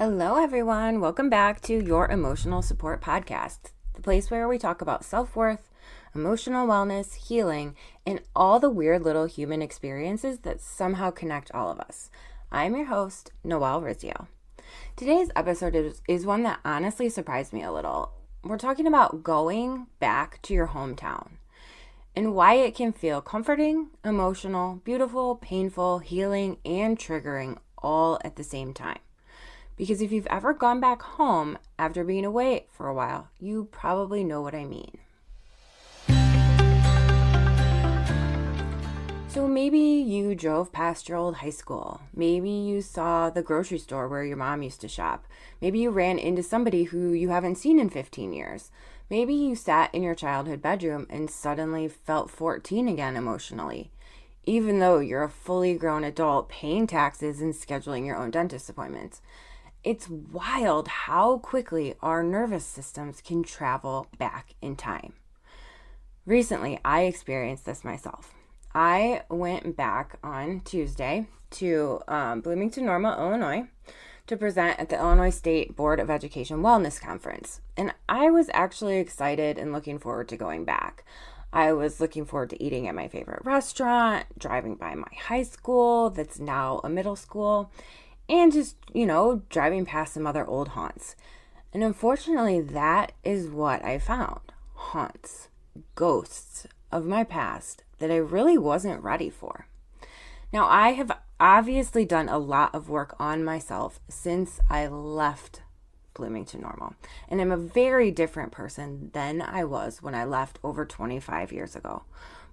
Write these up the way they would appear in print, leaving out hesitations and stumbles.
Hello, everyone. Welcome back to your Emotional Support Podcast, the place where we talk about self-worth, emotional wellness, healing, and all the weird little human experiences that somehow connect all of us. I'm your host, Noelle Rizzio. Today's episode is one that honestly surprised me a little. We're talking about going back to your hometown and why it can feel comforting, emotional, beautiful, painful, healing, and triggering all at the same time. Because if you've ever gone back home after being away for a while, you probably know what I mean. So maybe you drove past your old high school. Maybe you saw the grocery store where your mom used to shop. Maybe you ran into somebody who you haven't seen in 15 years. Maybe you sat in your childhood bedroom and suddenly felt 14 again emotionally, even though you're a fully grown adult paying taxes and scheduling your own dentist appointments. It's wild how quickly our nervous systems can travel back in time. Recently, I experienced this myself. I went back on Tuesday to Bloomington Normal, Illinois, to present at the Illinois State Board of Education Wellness Conference. And I was actually excited and looking forward to going back. I was looking forward to eating at my favorite restaurant, driving by my high school that's now a middle school, and just, driving past some other old haunts. And unfortunately, that is what I found. Haunts, ghosts of my past that I really wasn't ready for. Now, I have obviously done a lot of work on myself since I left Bloomington Normal. And I'm a very different person than I was when I left over 25 years ago.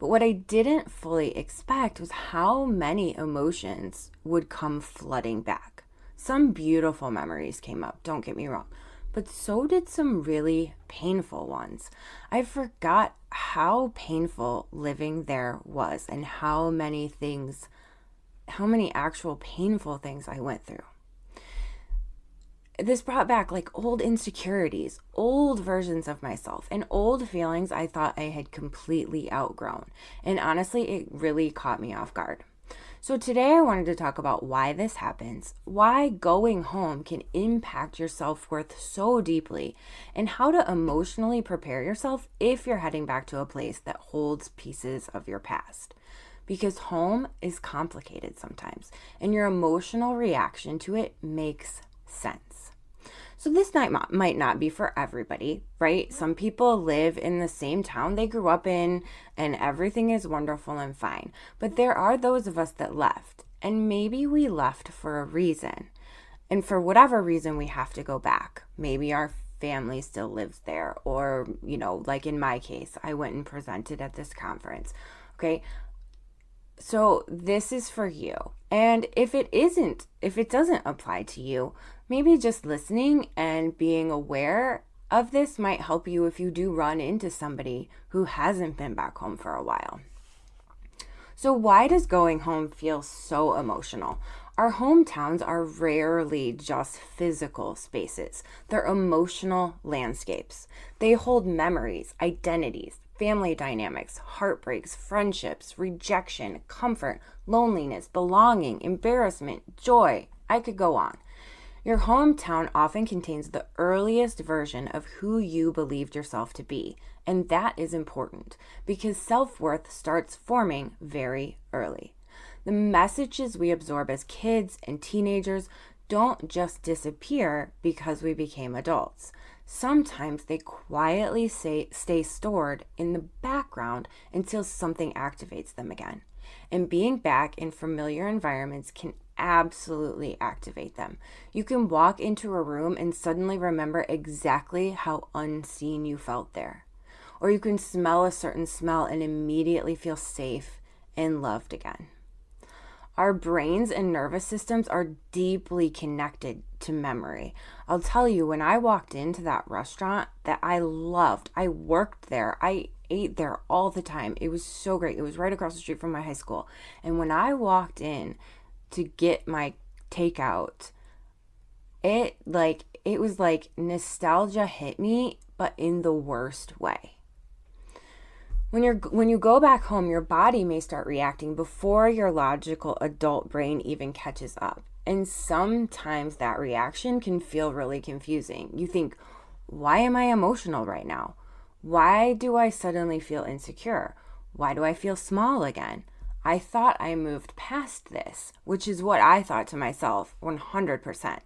But what I didn't fully expect was how many emotions would come flooding back. Some beautiful memories came up, don't get me wrong, but so did some really painful ones. I forgot how painful living there was and how many actual painful things I went through. This brought back old insecurities, old versions of myself, and old feelings I thought I had completely outgrown. And honestly, it really caught me off guard. So today I wanted to talk about why this happens, why going home can impact your self-worth so deeply, and how to emotionally prepare yourself if you're heading back to a place that holds pieces of your past. Because home is complicated sometimes, and your emotional reaction to it makes sense. So this might not be for everybody, right? Some people live in the same town they grew up in and everything is wonderful and fine. But there are those of us that left, and maybe we left for a reason. And for whatever reason, we have to go back. Maybe our family still lives there, or, like in my case, I went and presented at this conference, okay? So this is for you. And if it doesn't apply to you, maybe just listening and being aware of this might help you if you do run into somebody who hasn't been back home for a while. So why does going home feel so emotional? Our hometowns are rarely just physical spaces. They're emotional landscapes. They hold memories, identities, family dynamics, heartbreaks, friendships, rejection, comfort, loneliness, belonging, embarrassment, joy. I could go on. Your hometown often contains the earliest version of who you believed yourself to be, and that is important because self-worth starts forming very early. The messages we absorb as kids and teenagers don't just disappear because we became adults. Sometimes they quietly stay stored in the background until something activates them again. And being back in familiar environments can absolutely activate them. You can walk into a room and suddenly remember exactly how unseen you felt there. Or you can smell a certain smell and immediately feel safe and loved again. Our brains and nervous systems are deeply connected to memory. I'll tell you, when I walked into that restaurant that I loved, I worked there, I ate there all the time. It was so great. It was right across the street from my high school. And when I walked in to get my takeout, it was like nostalgia hit me, but in the worst way. When you go back home, your body may start reacting before your logical adult brain even catches up. And sometimes that reaction can feel really confusing. You think, why am I emotional right now? Why do I suddenly feel insecure? Why do I feel small again? I thought I moved past this, which is what I thought to myself 100%.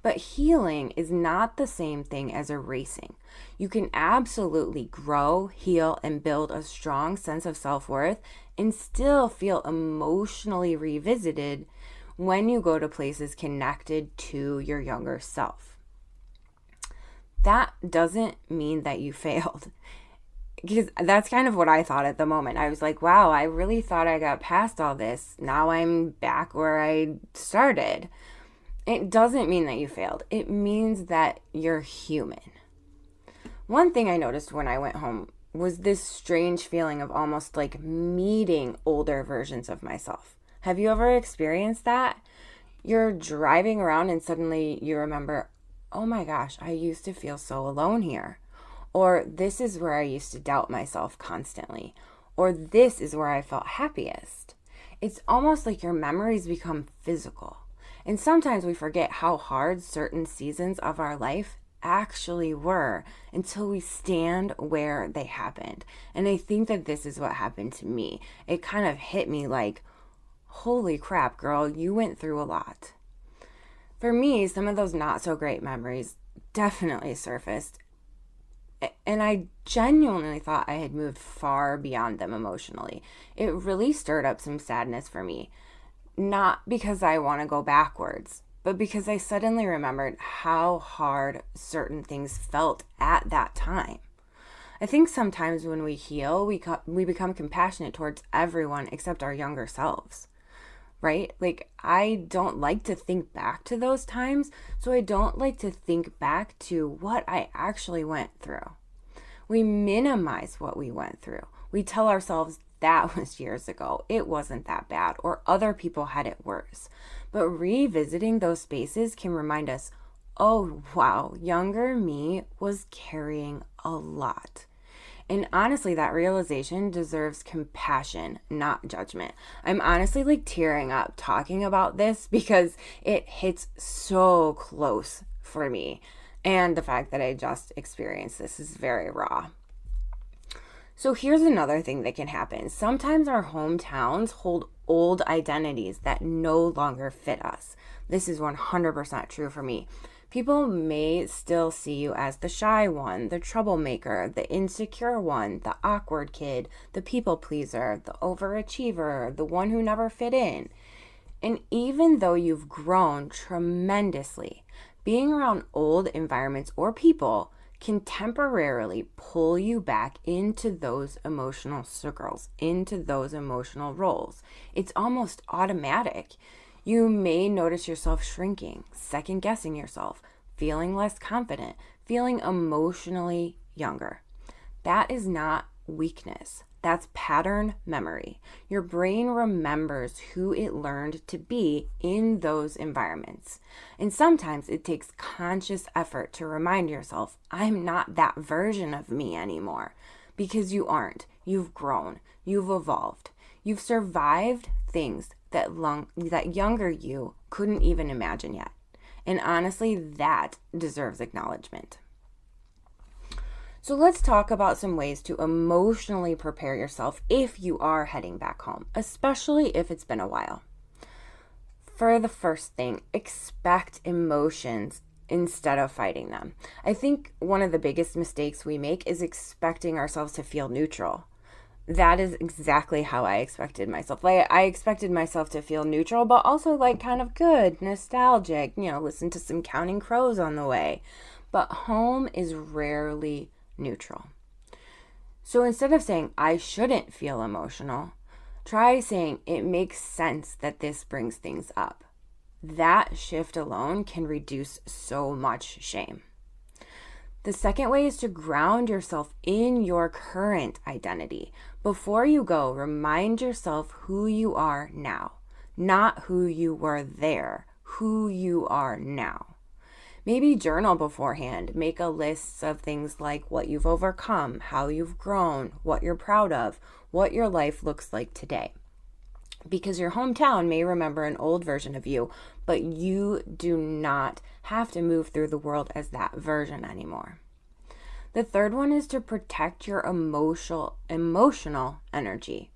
But healing is not the same thing as erasing. You can absolutely grow, heal, and build a strong sense of self-worth and still feel emotionally revisited when you go to places connected to your younger self. That doesn't mean that you failed. Because that's kind of what I thought at the moment. I was like, wow, I really thought I got past all this. Now I'm back where I started. It doesn't mean that you failed. It means that you're human. One thing I noticed when I went home was this strange feeling of almost like meeting older versions of myself. Have you ever experienced that? You're driving around and suddenly you remember, oh my gosh, I used to feel so alone here. Or this is where I used to doubt myself constantly. Or this is where I felt happiest. It's almost like your memories become physical. And sometimes we forget how hard certain seasons of our life actually were until we stand where they happened. And I think that this is what happened to me. It kind of hit me like, holy crap, girl, you went through a lot. For me, some of those not so great memories definitely surfaced. And I genuinely thought I had moved far beyond them emotionally. It really stirred up some sadness for me. Not because I want to go backwards, but because I suddenly remembered how hard certain things felt at that time. I think sometimes when we heal, we become compassionate towards everyone except our younger selves. Right? Like, I don't like to think back to those times, so I don't like to think back to what I actually went through. We minimize what we went through. We tell ourselves that was years ago. It wasn't that bad, or other people had it worse. But revisiting those spaces can remind us, oh, wow, younger me was carrying a lot. And honestly, that realization deserves compassion, not judgment. I'm honestly like tearing up talking about this because it hits so close for me. And the fact that I just experienced this is very raw. So here's another thing that can happen. Sometimes our hometowns hold old identities that no longer fit us. This is 100% true for me. People may still see you as the shy one, the troublemaker, the insecure one, the awkward kid, the people pleaser, the overachiever, the one who never fit in. And even though you've grown tremendously, being around old environments or people can temporarily pull you back into those emotional circles, into those emotional roles. It's almost automatic. You may notice yourself shrinking, second guessing yourself, feeling less confident, feeling emotionally younger. That is not weakness. That's pattern memory. Your brain remembers who it learned to be in those environments. And sometimes it takes conscious effort to remind yourself, I'm not that version of me anymore. Because you aren't. You've grown. You've evolved. You've survived things that younger you couldn't even imagine yet. And honestly, that deserves acknowledgement. So let's talk about some ways to emotionally prepare yourself if you are heading back home, especially if it's been a while. For the first thing, expect emotions instead of fighting them. I think one of the biggest mistakes we make is expecting ourselves to feel neutral. That is exactly how I expected myself. Like, I expected myself to feel neutral, but also like kind of good, nostalgic, listen to some Counting Crows on the way. But home is rarely neutral. So instead of saying, I shouldn't feel emotional, try saying, it makes sense that this brings things up. That shift alone can reduce so much shame. The second way is to ground yourself in your current identity. Before you go, remind yourself who you are now, not who you were there, who you are now. Maybe journal beforehand. Make a list of things like what you've overcome, how you've grown, what you're proud of, what your life looks like today. because your hometown may remember an old version of you, but you do not have to move through the world as that version anymore. The third one is to protect your emotional energy.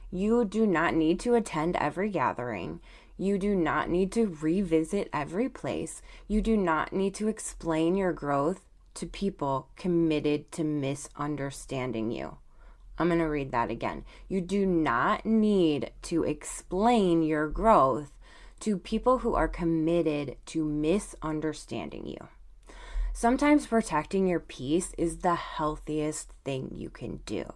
You do not need to attend every gathering. You do not need to revisit every place. You do not need to explain your growth to people committed to misunderstanding you. I'm going to read that again. You do not need to explain your growth to people who are committed to misunderstanding you. Sometimes protecting your peace is the healthiest thing you can do.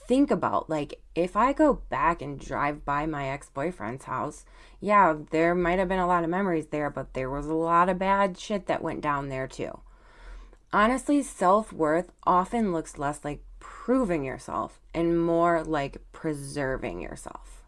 Think about, like, if I go back and drive by my ex-boyfriend's house, yeah, there might have been a lot of memories there, but there was a lot of bad shit that went down there too. Honestly, self-worth often looks less like proving yourself and more like preserving yourself.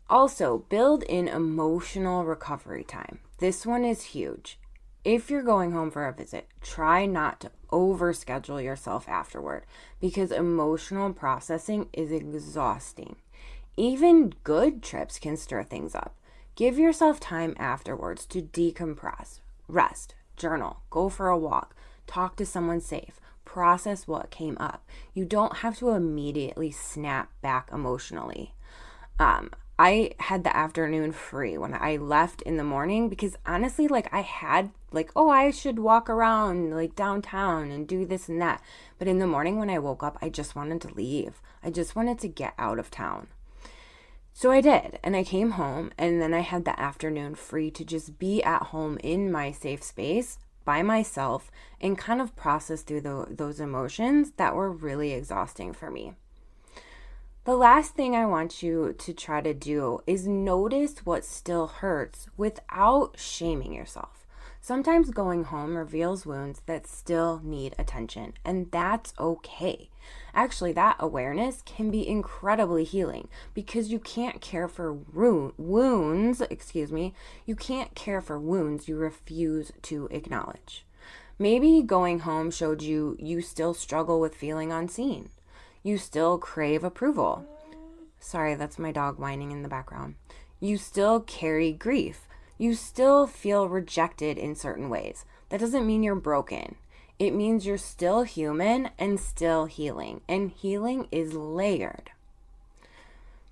Also, build in emotional recovery time. This one is huge. If you're going home for a visit, try not to overschedule yourself afterward because emotional processing is exhausting. Even good trips can stir things up. Give yourself time afterwards to decompress, rest, journal, go for a walk, talk to someone safe, process what came up. You don't have to immediately snap back emotionally. I had the afternoon free when I left in the morning because honestly, like I had like, oh, I should walk around like downtown and do this and that. But in the morning when I woke up, I just wanted to leave. I just wanted to get out of town. So I did, and I came home, and then I had the afternoon free to just be at home in my safe space by myself and kind of process through those emotions that were really exhausting for me. The last thing I want you to try to do is notice what still hurts without shaming yourself. Sometimes going home reveals wounds that still need attention, and that's okay. Actually, that awareness can be incredibly healing because you can't care for wounds, you can't care for wounds you refuse to acknowledge. Maybe going home showed you still struggle with feeling unseen. You still crave approval. Sorry, that's my dog whining in the background. You still carry grief. You still feel rejected in certain ways. That doesn't mean you're broken. It means you're still human and still healing. And healing is layered.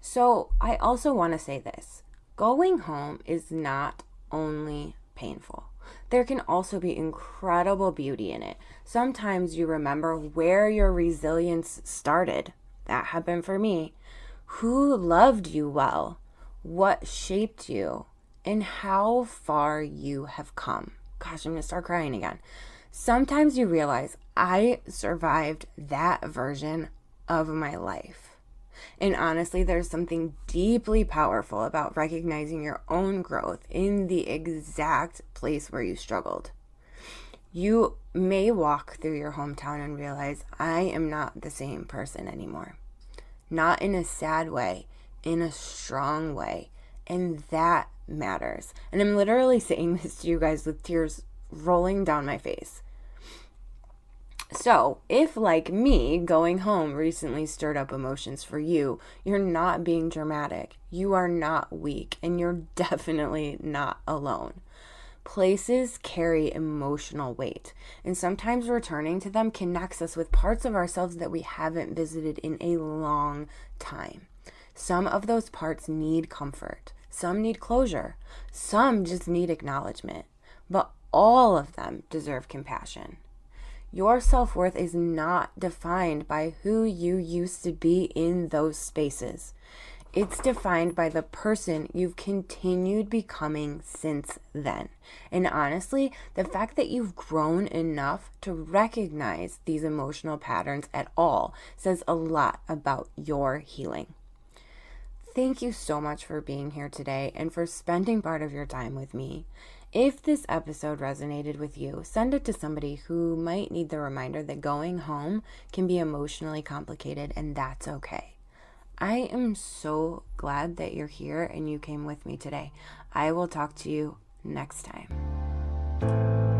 So I also want to say this. Going home is not only painful. There can also be incredible beauty in it. Sometimes you remember where your resilience started. That happened for me. Who loved you well? What shaped you? And how far you have come. Gosh, I'm going to start crying again. Sometimes you realize I survived that version of my life. And honestly, there's something deeply powerful about recognizing your own growth in the exact place where you struggled. You may walk through your hometown and realize I am not the same person anymore. Not in a sad way, in a strong way. And that matters. And I'm literally saying this to you guys with tears rolling down my face. So, if like me, going home recently stirred up emotions for you, you're not being dramatic. You are not weak, and you're definitely not alone. Places carry emotional weight, and sometimes returning to them connects us with parts of ourselves that we haven't visited in a long time. Some of those parts need comfort. Some need closure. Some just need acknowledgement. But all of them deserve compassion. Your self-worth is not defined by who you used to be in those spaces. It's defined by the person you've continued becoming since then. And honestly, the fact that you've grown enough to recognize these emotional patterns at all says a lot about your healing. Thank you so much for being here today and for spending part of your time with me. If this episode resonated with you, send it to somebody who might need the reminder that going home can be emotionally complicated, and that's okay. I am so glad that you're here and you came with me today. I will talk to you next time.